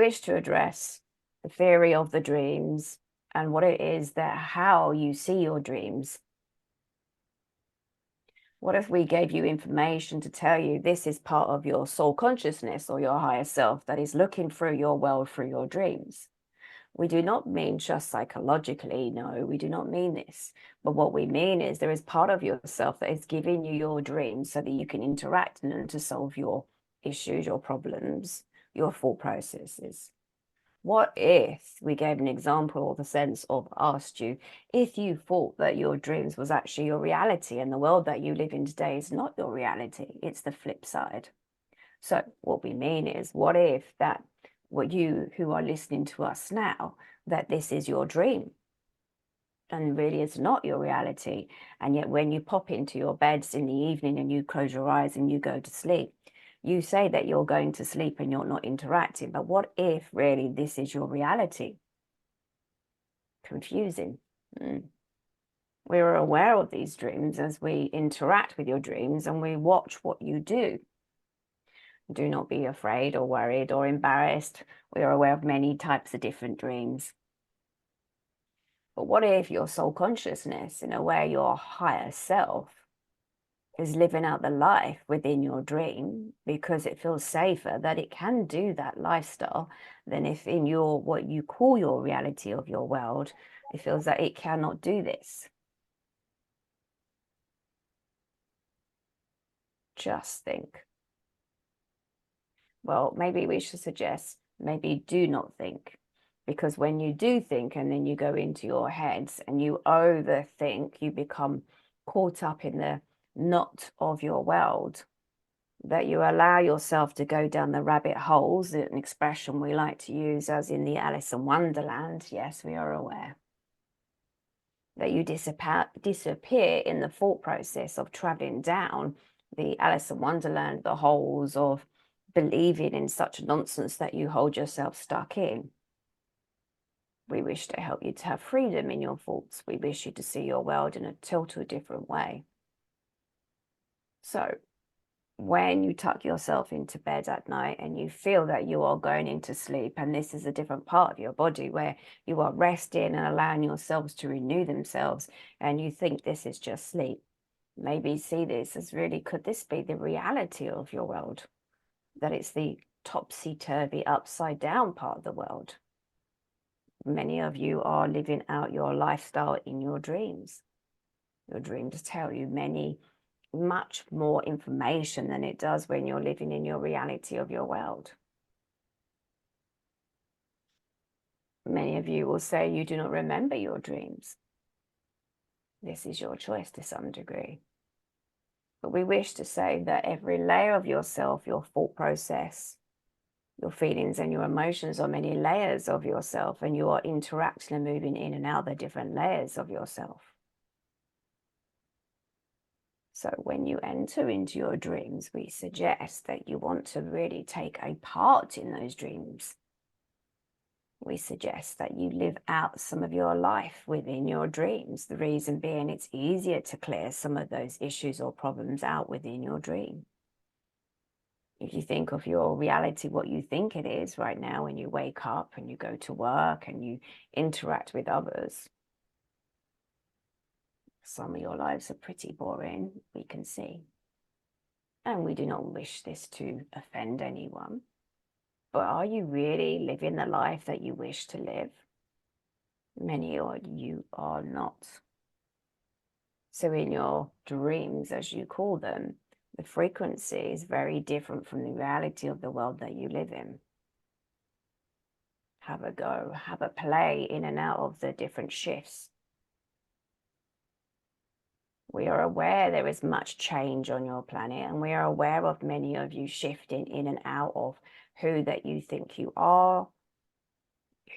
wish to address the theory of the dreams and what it is that how you see your dreams. What if we gave you information to tell you this is part of your soul consciousness or your higher self that is looking through your world through your dreams? We do not mean just psychologically, no, we do not mean this. But what we mean is there is part of yourself that is giving you your dreams so that you can interact in them to solve your issues, your problems, your thought processes. What if we gave an example or the sense of asked you if you thought that your dreams was actually your reality and the world that you live in today is not your reality, it's the flip side. So what we mean is, what if that what you who are listening to us now, that this is your dream and really it's not your reality. And yet when you pop into your beds in the evening and you close your eyes and you go to sleep, you say that you're going to sleep and you're not interacting. But what if really this is your reality? Confusing. We're aware of these dreams as we interact with your dreams and we watch what you do. Do not be afraid or worried or embarrassed. We are aware of many types of different dreams. But what if your soul consciousness, in a way, your higher self, is living out the life within your dream because it feels safer that it can do that lifestyle than if in your what you call your reality of your world, it feels that it cannot do this? Just think. Well, maybe we should suggest maybe do not think, because when you do think and then you go into your heads and you overthink, you become caught up in the knot of your world, that you allow yourself to go down the rabbit holes, an expression we like to use as in the Alice in Wonderland. Yes, we are aware that you disappear in the thought process of traveling down the Alice in Wonderland, the holes of believing in such nonsense that you hold yourself stuck in. We wish to help you to have freedom in your thoughts. We wish you to see your world in a total different way. So when you tuck yourself into bed at night and you feel that you are going into sleep, and this is a different part of your body where you are resting and allowing yourselves to renew themselves, and you think this is just sleep, maybe see this as really, could this be the reality of your world? That it's the topsy-turvy, upside-down part of the world. Many of you are living out your lifestyle in your dreams. Your dreams tell you much more information than it does when you're living in your reality of your world. Many of you will say you do not remember your dreams. This is your choice to some degree. But we wish to say that every layer of yourself, your thought process, your feelings and your emotions are many layers of yourself, and you are interacting and moving in and out the different layers of yourself. So when you enter into your dreams, we suggest that you want to really take a part in those dreams. We suggest that you live out some of your life within your dreams. The reason being, it's easier to clear some of those issues or problems out within your dream. If you think of your reality, what you think it is right now, when you wake up and you go to work and you interact with others, some of your lives are pretty boring, we can see. And we do not wish this to offend anyone. But are you really living the life that you wish to live? Many of you are not. So in your dreams, as you call them, the frequency is very different from the reality of the world that you live in. Have a go, have a play in and out of the different shifts. We are aware there is much change on your planet, and we are aware of many of you shifting in and out of who that you think you are,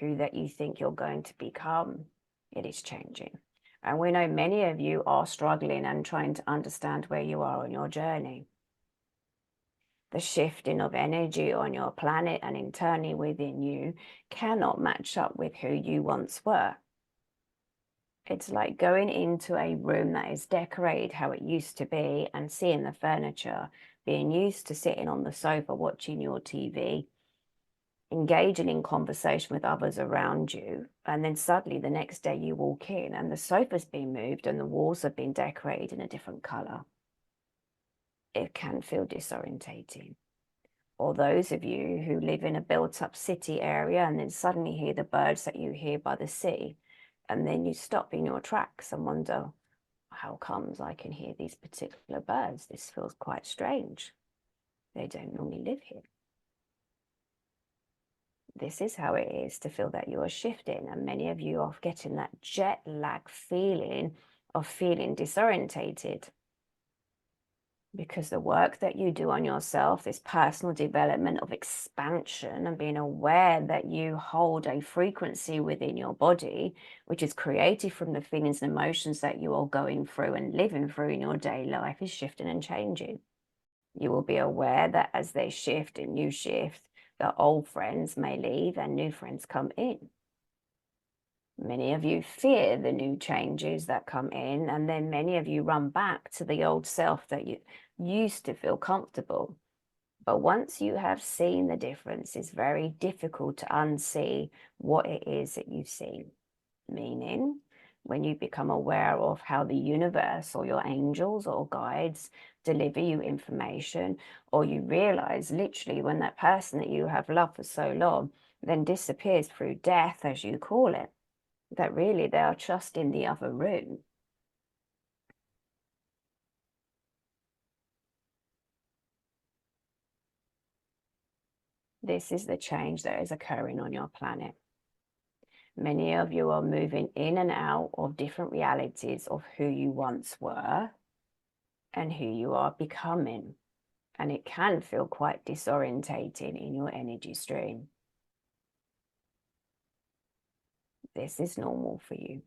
who that you think you're going to become. It is changing. And we know many of you are struggling and trying to understand where you are on your journey. The shifting of energy on your planet and internally within you cannot match up with who you once were. It's like going into a room that is decorated how it used to be and seeing the furniture, being used to sitting on the sofa watching your TV engaging in conversation with others around you, and then suddenly the next day you walk in and the sofa's been moved and the walls have been decorated in a different color. It can feel disorientating. Or those of you who live in a built-up city area and then suddenly hear the birds that you hear by the sea, and then you stop in your tracks and wonder, how comes I can hear these particular birds? This feels quite strange. They don't normally live here. This is how it is to feel that you are shifting, and many of you are getting that jet lag feeling of feeling disorientated. Because the work that you do on yourself, this personal development of expansion and being aware that you hold a frequency within your body, which is created from the feelings and emotions that you are going through and living through in your daily life, is shifting and changing. You will be aware that as they shift and you shift, that old friends may leave and new friends come in. Many of you fear the new changes that come in, and then many of you run back to the old self that you used to feel comfortable. But once you have seen the difference, it's very difficult to unsee what it is that you've seen. Meaning, when you become aware of how the universe or your angels or guides deliver you information, or you realize literally when that person that you have loved for so long then disappears through death, as you call it, that really they are just in the other room. This is the change that is occurring on your planet. Many of you are moving in and out of different realities of who you once were and who you are becoming. And it can feel quite disorientating in your energy stream. This is normal for you.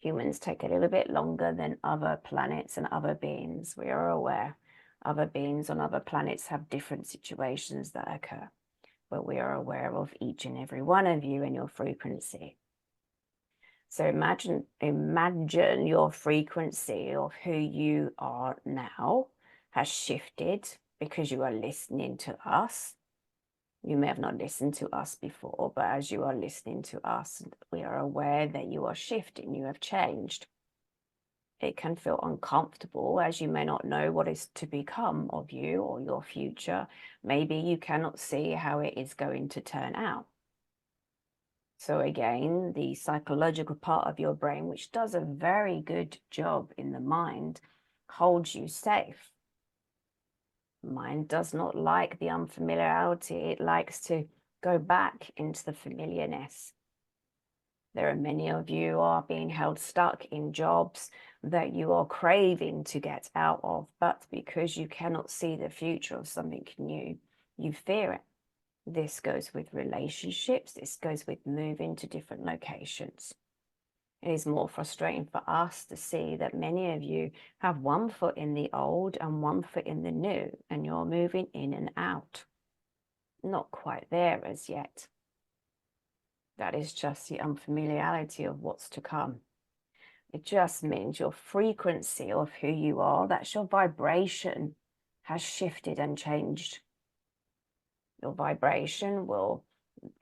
Humans take a little bit longer than other planets and other beings. We are aware. Other beings on other planets have different situations that occur, but we are aware of each and every one of you and your frequency. So imagine your frequency of who you are now has shifted because you are listening to us. You may have not listened to us before, but as you are listening to us, we are aware that you are shifting, you have changed. It can feel uncomfortable as you may not know what is to become of you or your future. Maybe you cannot see how it is going to turn out. So again, the psychological part of your brain, which does a very good job in the mind, holds you safe. Mind does not like the unfamiliarity. It likes to go back into the familiarness. There are many of you who are being held stuck in jobs that you are craving to get out of, but because you cannot see the future of something new, you fear it. This goes with relationships. This goes with moving to different locations. It is more frustrating for us to see that many of you have one foot in the old and one foot in the new, and you're moving in and out. Not quite there as yet. That is just the unfamiliarity of what's to come. It just means your frequency of who you are, that's your vibration, has shifted and changed. Your vibration will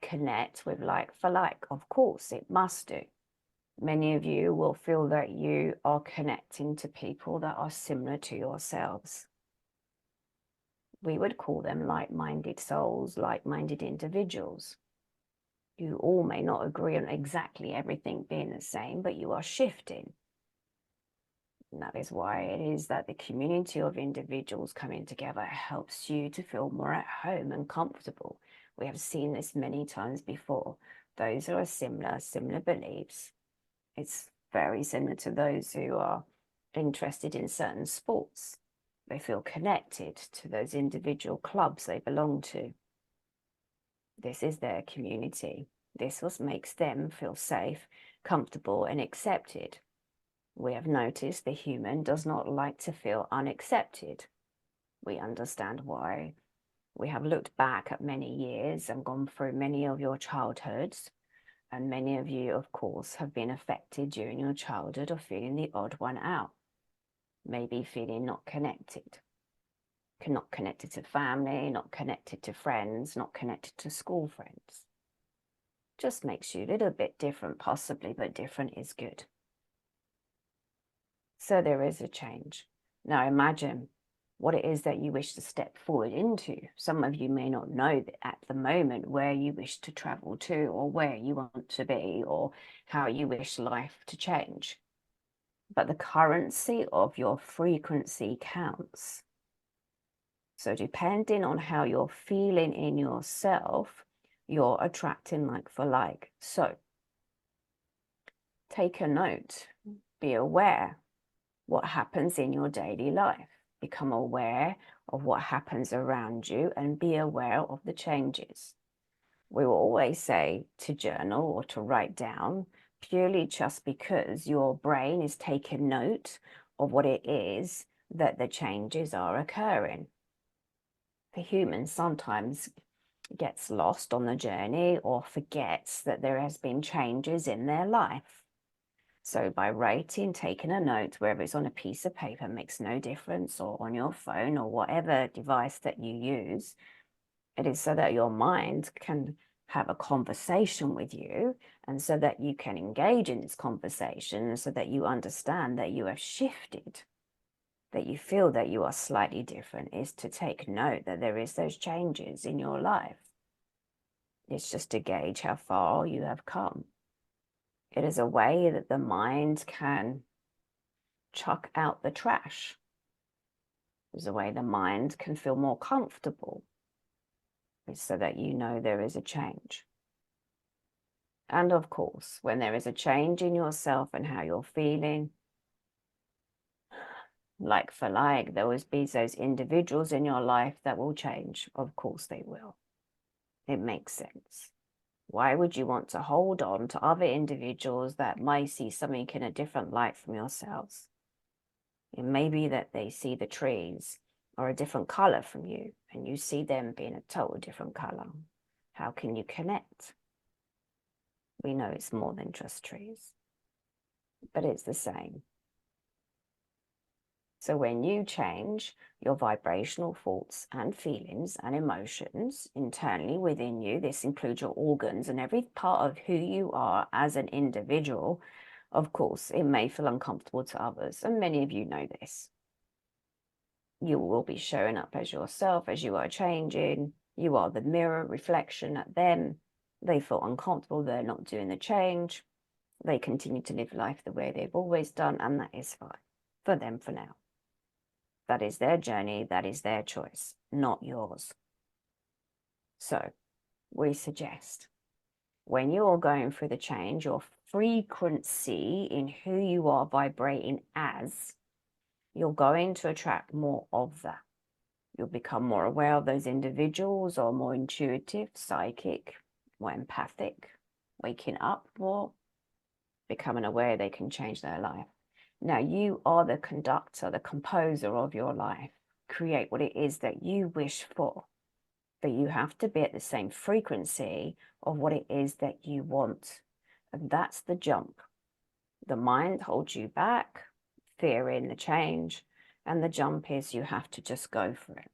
connect with like for like. Of course, it must do. Many of you will feel that you are connecting to people that are similar to yourselves. We would call them like-minded souls, like-minded individuals. You all may not agree on exactly everything being the same, but you are shifting. And that is why it is that the community of individuals coming together helps you to feel more at home and comfortable. We have seen this many times before. Those who are similar beliefs. It's very similar to those who are interested in certain sports. They feel connected to those individual clubs they belong to. This is their community. This is what makes them feel safe, comfortable, and accepted. We have noticed the human does not like to feel unaccepted. We understand why. We have looked back at many years and gone through many of your childhoods. And many of you, of course, have been affected during your childhood of feeling the odd one out. Maybe feeling not connected. not connected to family, not connected to friends, not connected to school friends. Just makes you a little bit different, possibly, but different is good. So there is a change. Now imagine what it is that you wish to step forward into. Some of you may not know that at the moment where you wish to travel to, or where you want to be, or how you wish life to change. But the currency of your frequency counts. So depending on how you're feeling in yourself, you're attracting like for like. So take a note, be aware what happens in your daily life. Become aware of what happens around you and be aware of the changes. We will always say to journal or to write down, purely just because your brain is taking note of what it is that the changes are occurring. The human sometimes gets lost on the journey or forgets that there has been changes in their life. So by writing, taking a note, whether it's on a piece of paper, makes no difference, or on your phone or whatever device that you use, it is so that your mind can have a conversation with you, and so that you can engage in this conversation, so that you understand that you have shifted, that you feel that you are slightly different, is to take note that there is those changes in your life. It's just to gauge how far you have come. It is a way that the mind can chuck out the trash. It's a way the mind can feel more comfortable. It's so that you know there is a change. And of course, when there is a change in yourself and how you're feeling, like for like, there will be those individuals in your life that will change. Of course they will. It makes sense. Why would you want to hold on to other individuals that might see something in a different light from yourselves? It may be that they see the trees are a different color from you, and you see them being a total different color. How can you connect? We know it's more than just trees, but it's the same. So when you change, your vibrational thoughts and feelings and emotions internally within you, this includes your organs and every part of who you are as an individual. Of course, it may feel uncomfortable to others, and many of you know this. You will be showing up as yourself as you are changing. You are the mirror reflection at them. They feel uncomfortable. They're not doing the change. They continue to live life the way they've always done, and that is fine for them for now. That is their journey. That is their choice, not yours. So we suggest when you're going through the change, your frequency in who you are vibrating as, you're going to attract more of that. You'll become more aware of those individuals, or more intuitive, psychic, more empathic, waking up more, becoming aware they can change their life. Now you are the conductor, the composer of your life. Create what it is that you wish for, but you have to be at the same frequency of what it is that you want. And that's the jump. The mind holds you back, fearing the change, and the jump is you have to just go for it.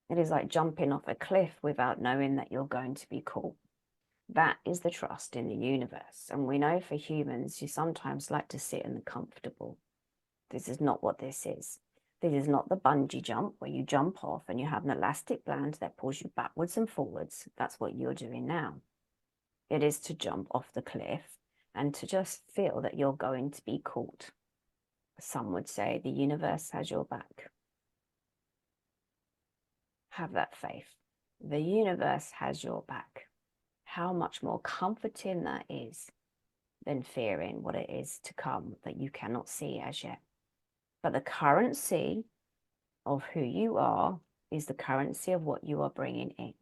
It is like jumping off a cliff without knowing that you're going to be caught. That is the trust in the universe. And we know for humans, you sometimes like to sit in the comfortable. This is not what this is. This is not the bungee jump where you jump off and you have an elastic band that pulls you backwards and forwards. That's what you're doing now. It is to jump off the cliff and to just feel that you're going to be caught. Some would say the universe has your back. Have that faith. The universe has your back. How much more comforting that is than fearing what it is to come that you cannot see as yet. But the currency of who you are is the currency of what you are bringing in.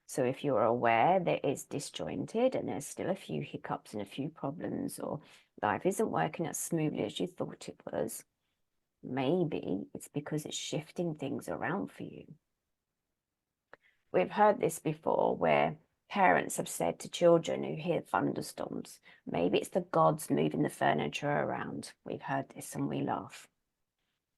So if you're aware that it's disjointed and there's still a few hiccups and a few problems, or life isn't working as smoothly as you thought it was, maybe it's because it's shifting things around for you. We've heard this before, where parents have said to children who hear thunderstorms, maybe it's the gods moving the furniture around. We've heard this and we laugh.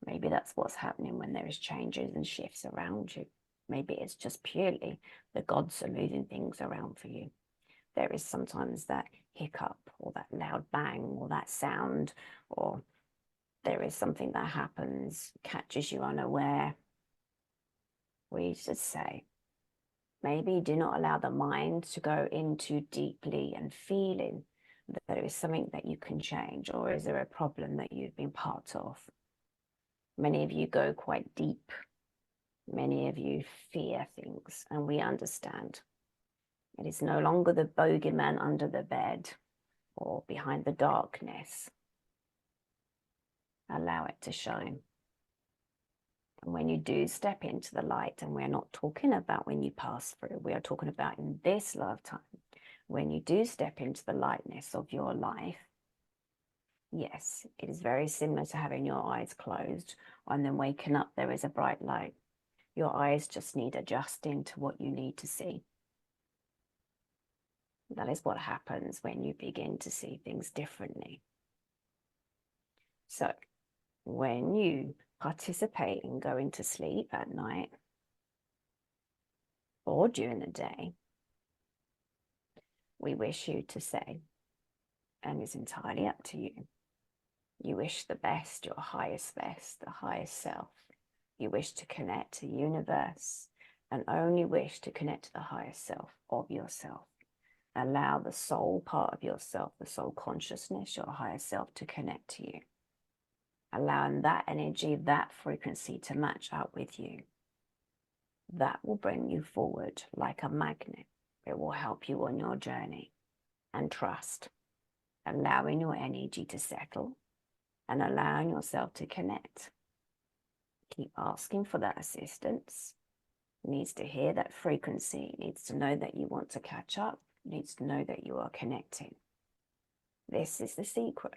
Maybe that's what's happening when there is changes and shifts around you. Maybe it's just purely the gods are moving things around for you. There is sometimes that hiccup or that loud bang or that sound, or there is something that happens, catches you unaware. We should say, maybe do not allow the mind to go in too deeply and feeling that there is something that you can change, or is there a problem that you've been part of? Many of you go quite deep. Many of you fear things, and we understand. It is no longer the bogeyman under the bed or behind the darkness. Allow it to shine. And when you do step into the light, and we're not talking about when you pass through, we are talking about in this lifetime, when you do step into the lightness of your life, yes, it is very similar to having your eyes closed and then waking up, there is a bright light. Your eyes just need adjusting to what you need to see. That is what happens when you begin to see things differently. So when you participate in going to sleep at night or during the day, we wish you to say, and it's entirely up to you, you wish the best, your highest best, the highest self. You wish to connect to the universe and only wish to connect to the highest self of yourself. Allow the soul part of yourself, the soul consciousness, your higher self, to connect to you. Allowing that energy, that frequency to match up with you. That will bring you forward like a magnet. It will help you on your journey. And trust. Allowing your energy to settle and allowing yourself to connect. Keep asking for that assistance. It needs to hear that frequency. It needs to know that you want to catch up. It needs to know that you are connecting. This is the secret.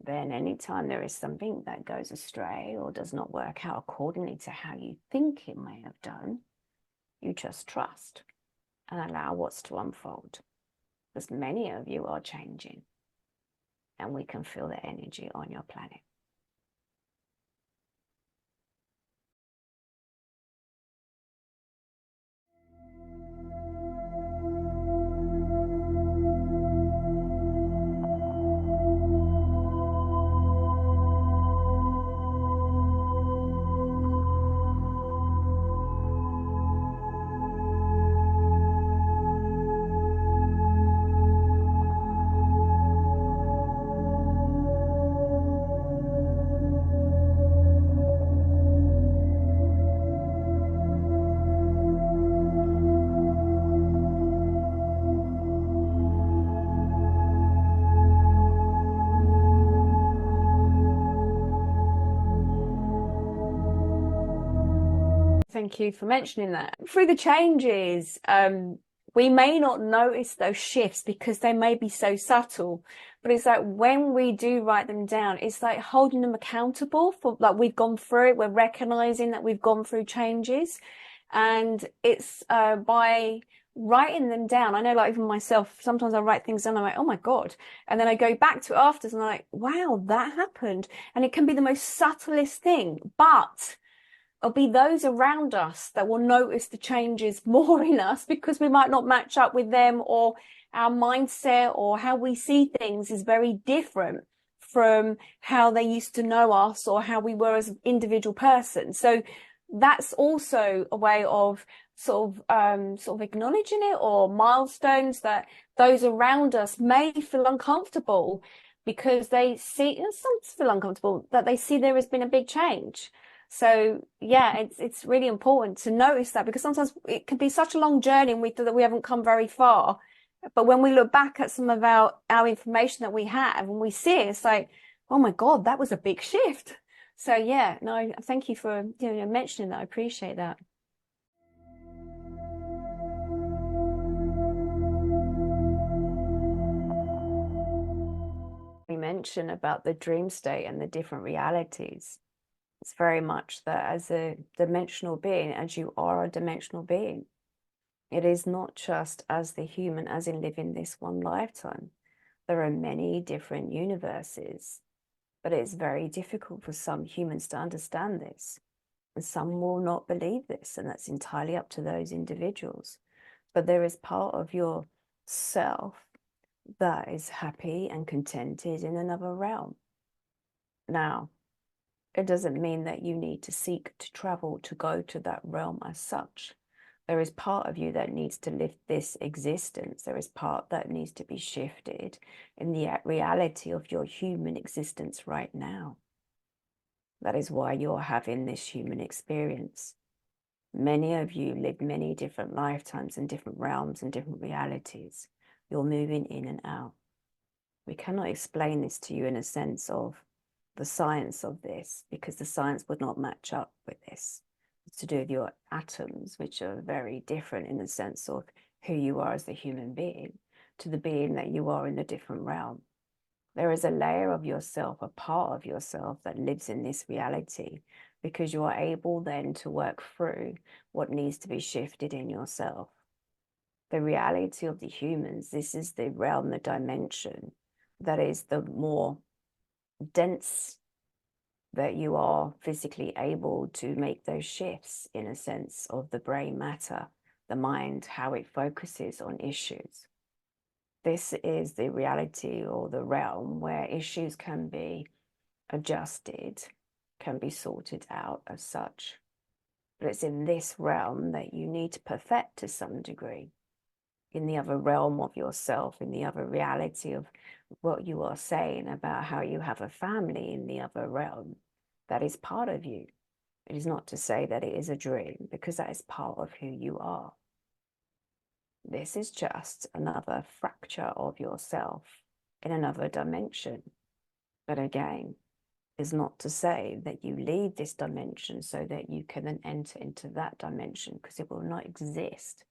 Then anytime there is something that goes astray or does not work out accordingly to how you think it may have done, you just trust and allow what's to unfold. Because many of you are changing and we can feel the energy on your planet. Thank you for mentioning that. Through the changes, we may not notice those shifts because they may be so subtle, but it's like when we do write them down, it's like holding them accountable for, like, we've gone through it, we're recognizing that we've gone through changes. And it's by writing them down. I know, like, even myself, sometimes I write things down, I'm like, oh my God. And then I go back to it after and I'm like, wow, that happened. And it can be the most subtlest thing, but it'll be those around us that will notice the changes more in us because we might not match up with them, or our mindset or how we see things is very different from how they used to know us or how we were as an individual person. So that's also a way of sort of acknowledging it, or milestones that those around us may feel uncomfortable because they see, and some feel uncomfortable that they see there has been a big change. So yeah, it's really important to notice that, because sometimes it can be such a long journey and we feel that we haven't come very far. But when we look back at some of our information that we have and we see it, it's like, oh my God, that was a big shift. So yeah, no, thank you for mentioning that. I appreciate that. We mentioned about the dream state and the different realities. It's very much that as a dimensional being, as you are a dimensional being, it is not just as the human, as in living this one lifetime. There are many different universes But it's very difficult for some humans to understand this. And some will not believe this, and that's entirely up to those individuals. But there is part of your self that is happy and contented in another realm. Now, it doesn't mean that you need to seek to travel to go to that realm as such. There is part of you that needs to live this existence. There is part that needs to be shifted in the reality of your human existence right now. That is why you're having this human experience. Many of you live many different lifetimes in different realms and different realities. You're moving in and out. We cannot explain this to you in a sense of the science of this, because the science would not match up with this. It's to do with your atoms, which are very different in the sense of who you are as a human being to the being that you are in a different realm. There is a layer of yourself, a part of yourself that lives in this reality, because you are able then to work through what needs to be shifted in yourself. The reality of the humans, this is the realm, the dimension that is the more dense, that you are physically able to make those shifts in a sense of the brain matter, the mind, how it focuses on issues. This is the reality or the realm where issues can be adjusted, can be sorted out as such. But it's in this realm that you need to perfect to some degree. In the other realm of yourself, in the other reality of what you are saying about how you have a family in the other realm, that is part of you. It is not to say that it is a dream, because that is part of who you are. This is just another fracture of yourself in another dimension. But again, is not to say that you leave this dimension so that you can then enter into that dimension, because it will not exist.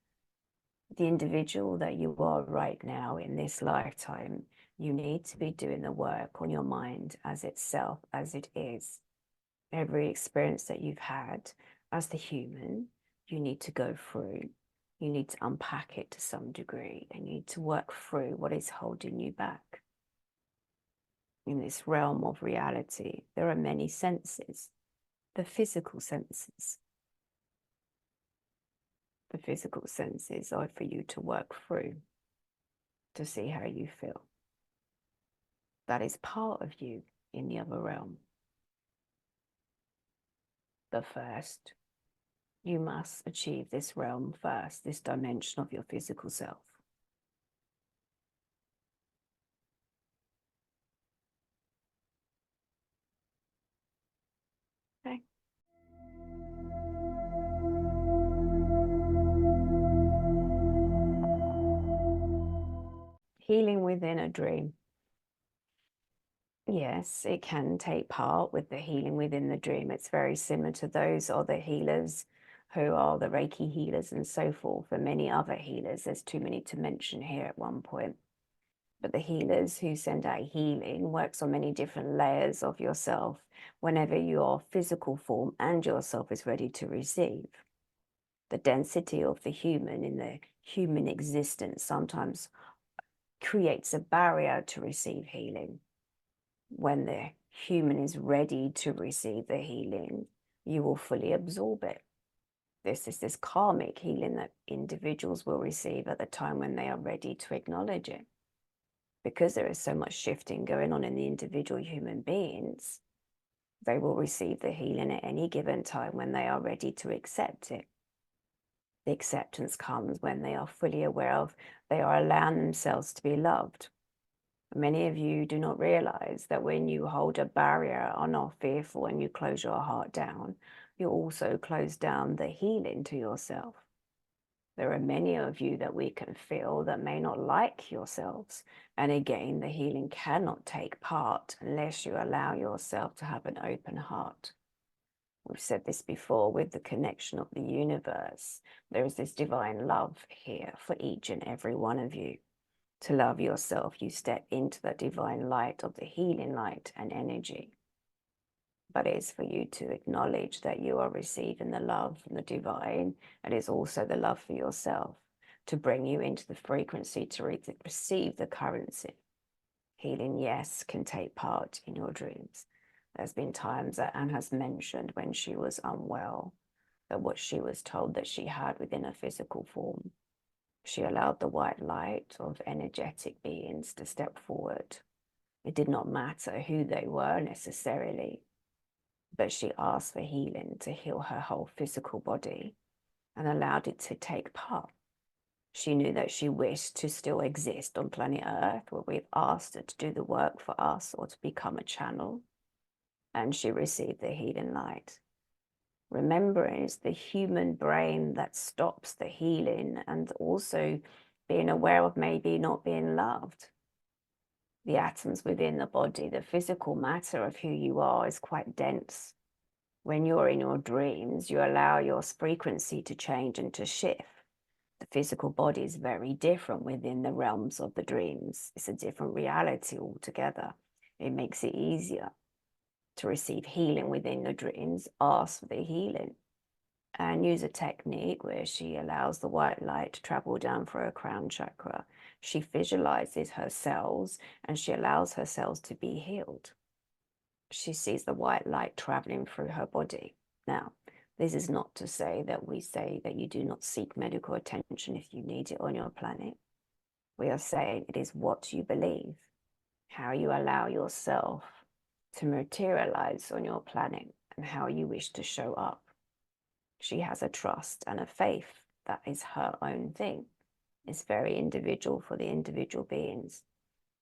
The individual that you are right now in this lifetime, you need to be doing the work on your mind as itself, as it is. Every experience that you've had as the human, you need to go through. You need to unpack it to some degree, and you need to work through what is holding you back. In this realm of reality, there are many senses. The physical senses. The physical senses are for you to work through, to see how you feel. That is part of you in the other realm. But first, you must achieve this realm first, this dimension of your physical self. Okay. Healing within a dream. Yes, it can take part with the healing within the dream. It's very similar to those other healers who are the Reiki healers and so forth, and many other healers. There's too many to mention here at one point. But the healers who send out healing works on many different layers of yourself whenever your physical form and yourself is ready to receive. The density of the human in the human existence sometimes creates a barrier to receive healing. When the human is ready to receive the healing, you will fully absorb it. This is this karmic healing that individuals will receive at the time when they are ready to acknowledge it. Because there is so much shifting going on in the individual human beings, they will receive the healing at any given time when they are ready to accept it. The acceptance comes when they are fully aware of, they are allowing themselves to be loved. Many of you do not realize that when you hold a barrier, are not fearful, and you close your heart down, you also close down the healing to yourself. There are many of you that we can feel that may not like yourselves. And again, the healing cannot take part unless you allow yourself to have an open heart. We've said this before with the connection of the universe. There is this divine love here for each and every one of you. To love yourself, you step into the divine light of the healing light and energy. But it is for you to acknowledge that you are receiving the love from the divine. It is also the love for yourself to bring you into the frequency to receive the currency. Healing, yes, can take part in your dreams. There's been times that Anne has mentioned when she was unwell, that what she was told that she had within a physical form, she allowed the white light of energetic beings to step forward. It did not matter who they were necessarily, but she asked for healing to heal her whole physical body and allowed it to take part. She knew that she wished to still exist on planet Earth, where we've asked her to do the work for us or to become a channel, and she received the healing light. Remembering it's the human brain that stops the healing, and also being aware of maybe not being loved. The atoms within the body, the physical matter of who you are, is quite dense. When you're in your dreams, you allow your frequency to change and to shift. The physical body is very different within the realms of the dreams. It's a different reality altogether. It makes it easier to receive healing within the dreams. Ask for the healing and use a technique where she allows the white light to travel down through her crown chakra. She visualizes her cells and she allows her cells to be healed. She sees the white light traveling through her body. Now, this is not to say that we say that you do not seek medical attention if you need it on your planet. We are saying it is what you believe, how you allow yourself to materialize on your planet, and how you wish to show up. She has a trust and a faith that is her own thing. It's very individual for the individual beings.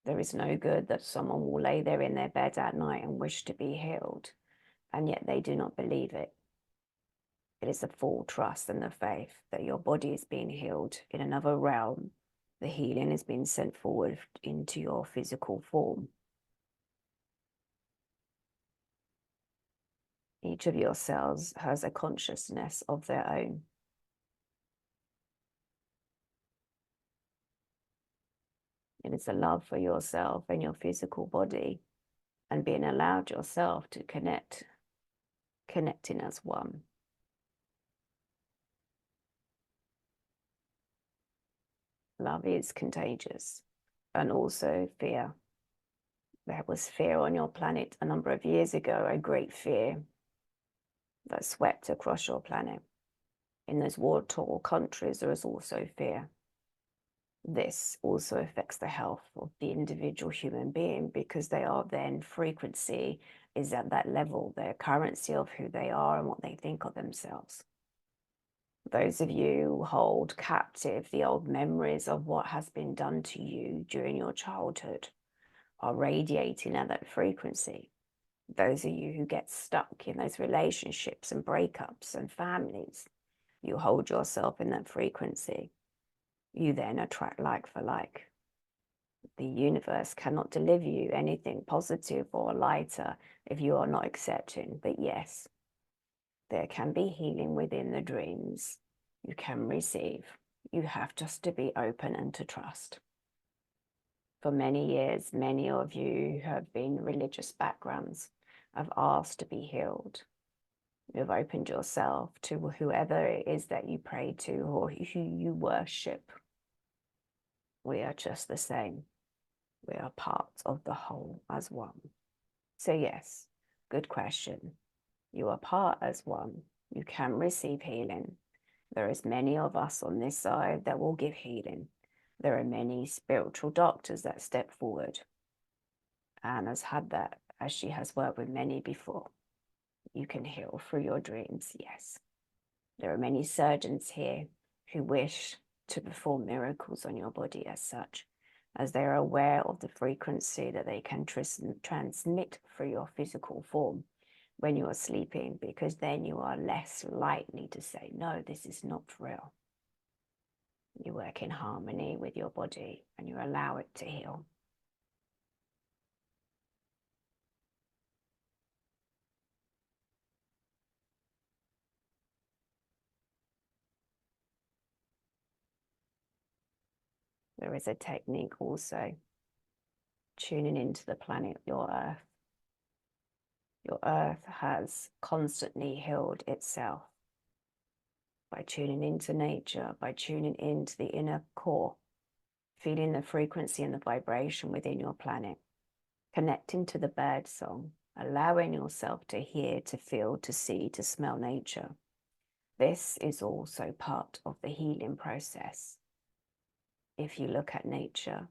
There is no good that someone will lay there in their bed at night and wish to be healed, and yet they do not believe it. It is the full trust and the faith that your body is being healed in another realm. The healing is being sent forward into your physical form. Each of your cells has a consciousness of their own. It is the love for yourself and your physical body, and being allowed yourself to connecting as one. Love is contagious, and also fear. There was fear on your planet a number of years ago, a great fear that swept across your planet. In those war-torn countries, there is also fear. This also affects the health of the individual human being, because they are then frequency is at that level, their currency of who they are and what they think of themselves. Those of you who hold captive the old memories of what has been done to you during your childhood are radiating at that frequency. Those of you who get stuck in those relationships and breakups and families, you hold yourself in that frequency. You then attract like for like. The universe cannot deliver you anything positive or lighter if you are not accepting. But yes, there can be healing within the dreams. You can receive. You have just to be open and to trust. For many years, many of you who have been religious backgrounds have asked to be healed. You've opened yourself to whoever it is that you pray to or who you worship. We are just the same. We are part of the whole as one. So yes, good question. You are part as one. You can receive healing. There is many of us on this side that will give healing. There are many spiritual doctors that step forward. Anne has had that, as she has worked with many before. You can heal through your dreams, yes. There are many surgeons here who wish to perform miracles on your body as such, as they are aware of the frequency that they can transmit through your physical form when you are sleeping, because then you are less likely to say, no, this is not real. You work in harmony with your body and you allow it to heal. There is a technique also, tuning into the planet, your Earth. Your Earth has constantly healed itself by tuning into nature, by tuning into the inner core, feeling the frequency and the vibration within your planet. connecting to the bird song, allowing yourself to hear, to feel, to see, to smell nature. This is also part of the healing process. If you look at nature,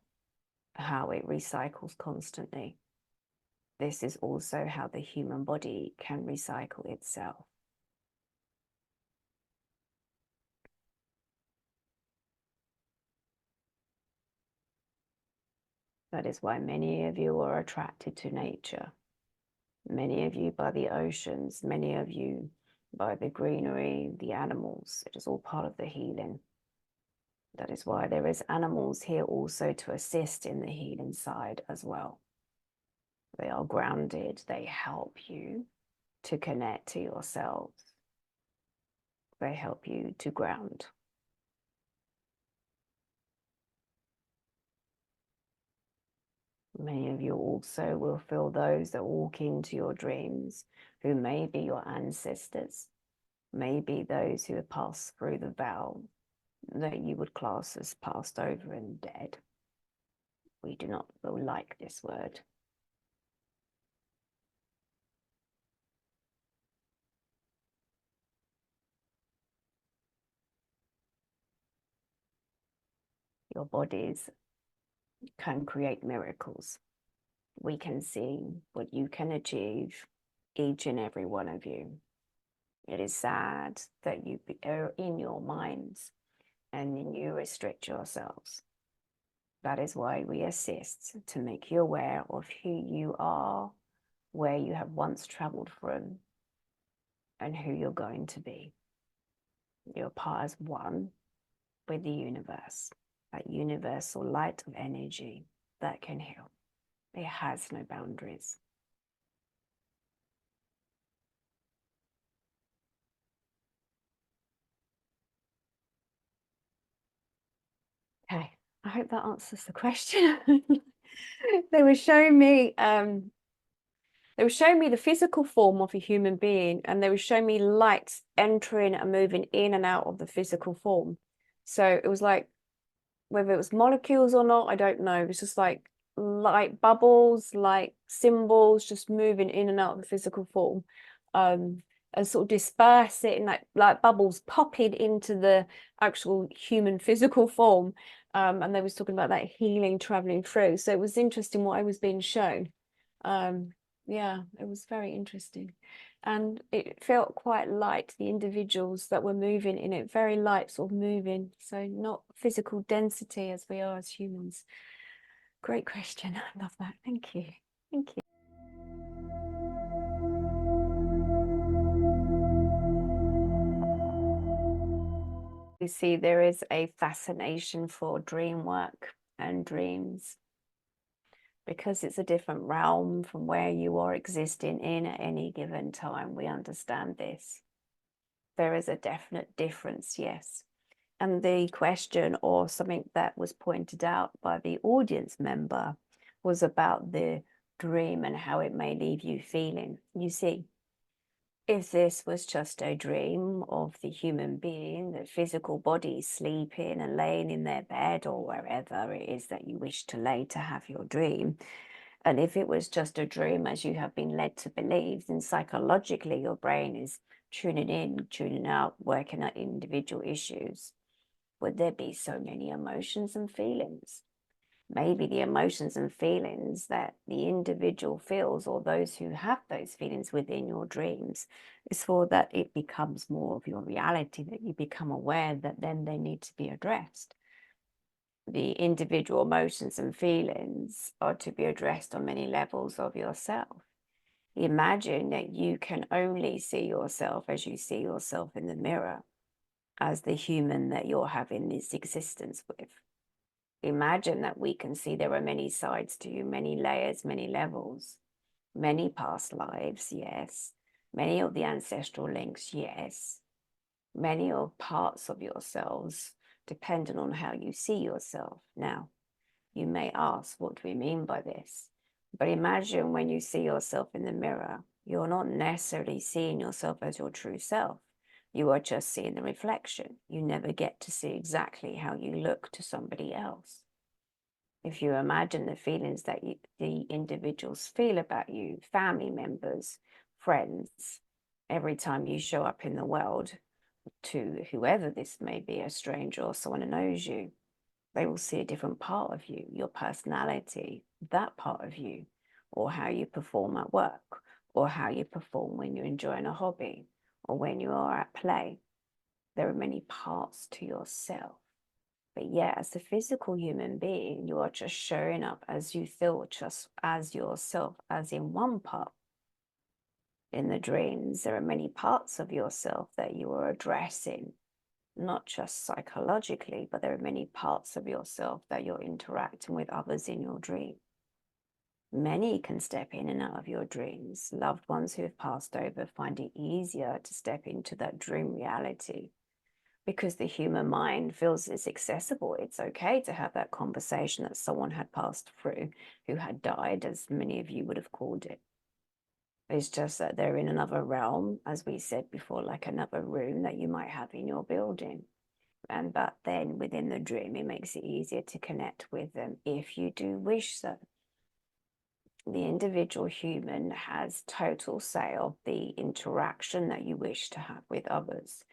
how it recycles constantly, this is also how the human body can recycle itself. That is why many of you are attracted to nature. Many of you by the oceans, many of you by the greenery, the animals. It is all part of the healing. That is why there is animals here also to assist in the healing side as well. They are grounded. They help you to connect to yourselves. They help you to ground. Many of you also will feel those that walk into your dreams who may be your ancestors, may be those who have passed through the veil that you would class as passed over and dead. We do not like this word. Your bodies can create miracles. We can see what you can achieve, each and every one of you. It is sad that you are in your minds and you restrict yourselves. That is why we assist to make you aware of who you are, where you have once traveled from, and who you're going to be. You're part as one with the universe, that universal light of energy that can heal. It has no boundaries. Okay, I hope that answers the question. They were showing me the physical form of a human being, and they were showing me light entering and moving in and out of the physical form. So it was like, whether it was molecules or not, I don't know. It was just like light bubbles, like symbols, just moving in and out of the physical form, and sort of disperse it in like bubbles popping into the actual human physical form. And they was talking about that healing traveling through. So it was interesting what I was being shown. Yeah, it was very interesting. And it felt quite light, the individuals that were moving in it, very light sort of moving. So not physical density as we are as humans. Great question. I love that. Thank you. Thank you. You see, there is a fascination for dream work and dreams, because it's a different realm from where you are existing in at any given time. We understand this. There is a definite difference, yes. And the question, or something that was pointed out by the audience member, was about the dream and how it may leave you feeling. You see, if this was just a dream of the human being, the physical body sleeping and laying in their bed or wherever it is that you wish to lay to have your dream, and if it was just a dream as you have been led to believe, then psychologically your brain is tuning in, tuning out, working at individual issues. Would there be so many emotions and feelings? Maybe the emotions and feelings that the individual feels, or those who have those feelings within your dreams, is for that it becomes more of your reality, that you become aware that then they need to be addressed. The individual emotions and feelings are to be addressed on many levels of yourself. Imagine that you can only see yourself as you see yourself in the mirror, as the human that you're having this existence with. Imagine that we can see there are many sides to you, many layers, many levels, many past lives, yes. Many of the ancestral links, yes. Many of parts of yourselves, depending on how you see yourself. Now, you may ask, what do we mean by this? But imagine when you see yourself in the mirror, you're not necessarily seeing yourself as your true self. You are just seeing the reflection. You never get to see exactly how you look to somebody else. If you imagine the feelings that the individuals feel about you, family members, friends, every time you show up in the world to whoever this may be, a stranger or someone who knows you, they will see a different part of you, your personality, that part of you, or how you perform at work, or how you perform when you're enjoying a hobby, or when you are at play. There are many parts to yourself. But yeah, as a physical human being, you are just showing up as you feel, just as yourself, as in one part. In the dreams, there are many parts of yourself that you are addressing, not just psychologically, but there are many parts of yourself that you're interacting with others in your dream. Many can step in and out of your dreams. Loved ones who have passed over find it easier to step into that dream reality because the human mind feels it's accessible. It's okay to have that conversation that someone had passed through who had died, as many of you would have called it. It's just that they're in another realm, as we said before, like another room that you might have in your building. But then within the dream, it makes it easier to connect with them if you do wish so. The individual human has total say of the interaction that you wish to have with others.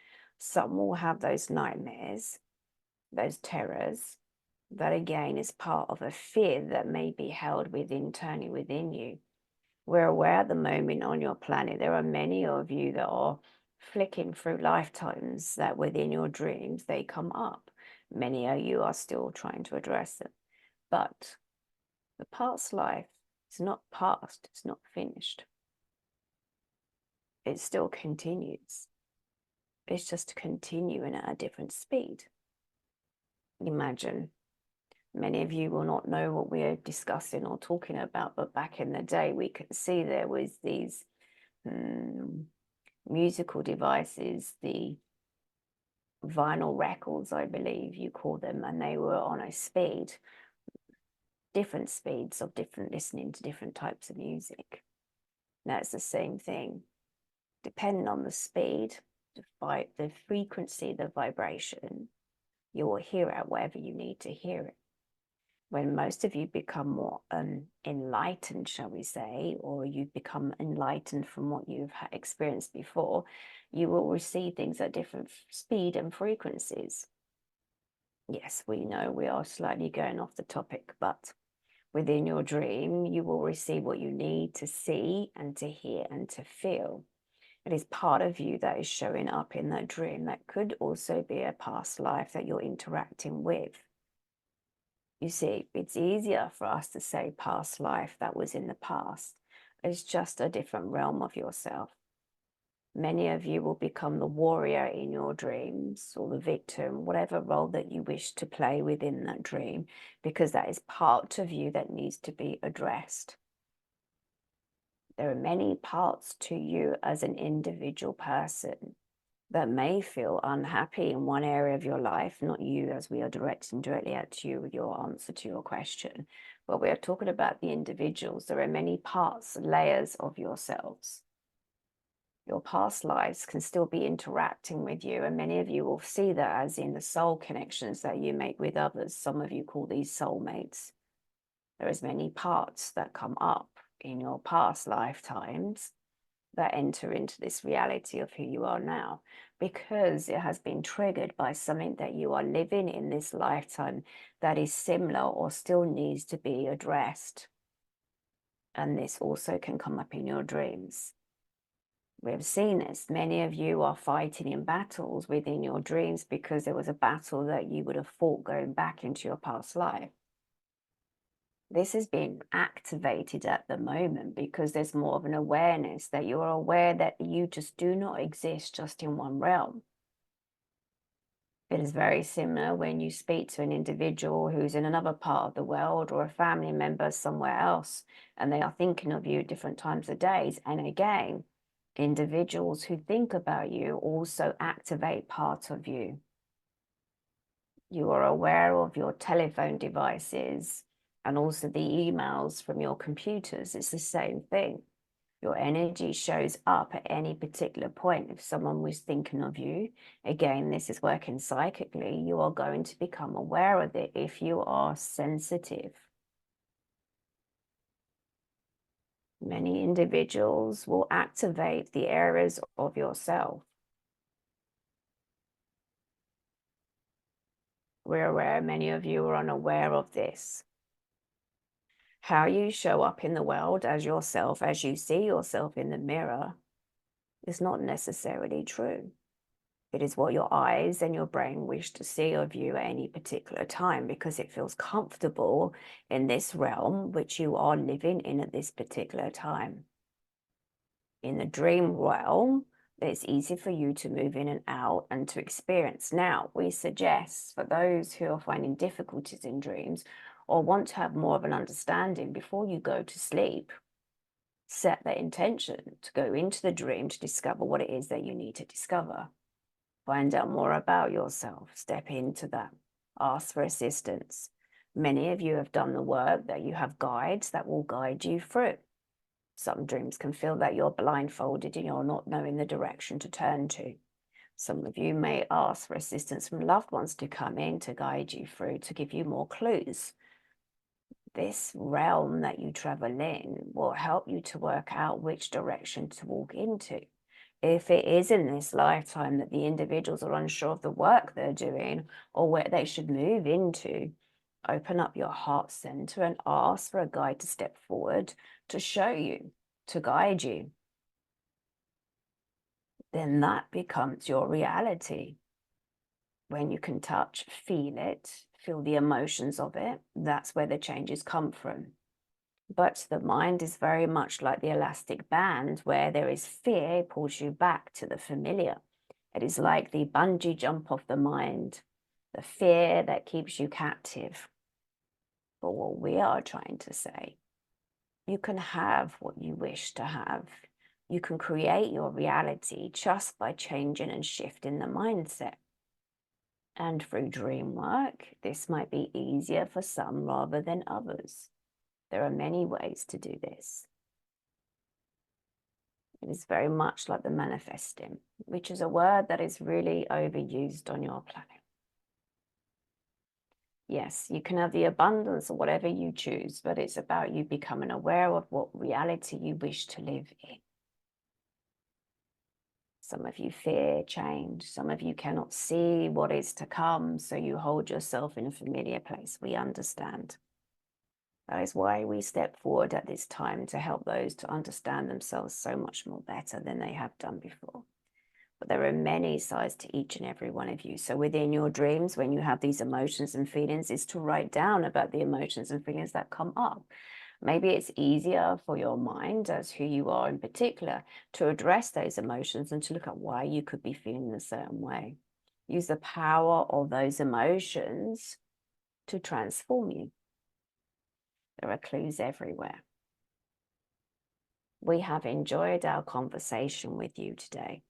Some will have those nightmares, those terrors. That again is part of a fear that may be held internally within you. We're aware at the moment on your planet, there are many of you that are flicking through lifetimes that within your dreams, they come up. Many of you are still trying to address them. But the past life is not past, it's not finished. It still continues. It's just continuing at a different speed. Imagine, many of you will not know what we are discussing or talking about, but back in the day, we could see there was these musical devices, the vinyl records, I believe you call them, and they were on a speed, different speeds of different listening to different types of music. That's the same thing. Depending on the speed, the frequency, the vibration, you will hear it wherever you need to hear it. When most of you become more enlightened, shall we say, or you've become enlightened from what you've experienced before, you will receive things at different speed and frequencies. Yes, we know we are slightly going off the topic, but within your dream, you will receive what you need to see and to hear and to feel. It is part of you that is showing up in that dream. That could also be a past life that you're interacting with. You see, it's easier for us to say past life that was in the past. It's just a different realm of yourself. Many of you will become the warrior in your dreams or the victim, whatever role that you wish to play within that dream, because that is part of you that needs to be addressed. There are many parts to you as an individual person that may feel unhappy in one area of your life, not you, as we are directing directly at you with your answer to your question, but we are talking about the individuals. There are many parts, layers of yourselves. Your past lives can still be interacting with you, and many of you will see that as in the soul connections that you make with others. Some of you call these soulmates. There is many parts that come up in your past lifetimes that enter into this reality of who you are now, because it has been triggered by something that you are living in this lifetime that is similar or still needs to be addressed. And this also can come up in your dreams. We've seen this. Many of you are fighting in battles within your dreams because there was a battle that you would have fought going back into your past life. This is being activated at the moment because there's more of an awareness that you are aware that you just do not exist just in one realm. It is very similar when you speak to an individual who's in another part of the world or a family member somewhere else, and they are thinking of you at different times of days. And again, individuals who think about you also activate part of you. You are aware of your telephone devices and also the emails from your computers. It's the same thing. Your energy shows up at any particular point. If someone was thinking of you, again, this is working psychically, you are going to become aware of it if you are sensitive. Many individuals will activate the areas of yourself. We're aware, many of you are unaware of this. How you show up in the world as yourself, as you see yourself in the mirror, is not necessarily true. It is what your eyes and your brain wish to see of you at any particular time because it feels comfortable in this realm which you are living in at this particular time. In the dream realm, it's easy for you to move in and out and to experience. Now, we suggest for those who are finding difficulties in dreams or want to have more of an understanding before you go to sleep, set the intention to go into the dream to discover what it is that you need to discover. Find out more about yourself, step into that, ask for assistance. Many of you have done the work that you have guides that will guide you through. Some dreams can feel that you're blindfolded and you're not knowing the direction to turn to. Some of you may ask for assistance from loved ones to come in to guide you through, to give you more clues. This realm that you travel in will help you to work out which direction to walk into. If it is in this lifetime that the individuals are unsure of the work they're doing or where they should move into, open up your heart center and ask for a guide to step forward to show you, to guide you. Then that becomes your reality. When you can touch, feel it, feel the emotions of it, that's where the changes come from. But the mind is very much like the elastic band, where there is fear, it pulls you back to the familiar. It is like the bungee jump of the mind, the fear that keeps you captive. But what we are trying to say, you can have what you wish to have. You can create your reality just by changing and shifting the mindset. And through dream work, this might be easier for some rather than others. There are many ways to do this. It is very much like the manifesting, which is a word that is really overused on your planet. Yes, you can have the abundance of whatever you choose, but it's about you becoming aware of what reality you wish to live in. Some of you fear change. Some of you cannot see what is to come, so you hold yourself in a familiar place. We understand. That is why we step forward at this time to help those to understand themselves so much more better than they have done before. But there are many sides to each and every one of you. So within your dreams, when you have these emotions and feelings, is to write down about the emotions and feelings that come up. Maybe it's easier for your mind, as who you are in particular, to address those emotions and to look at why you could be feeling a certain way. Use the power of those emotions to transform you. There are clues everywhere. We have enjoyed our conversation with you today.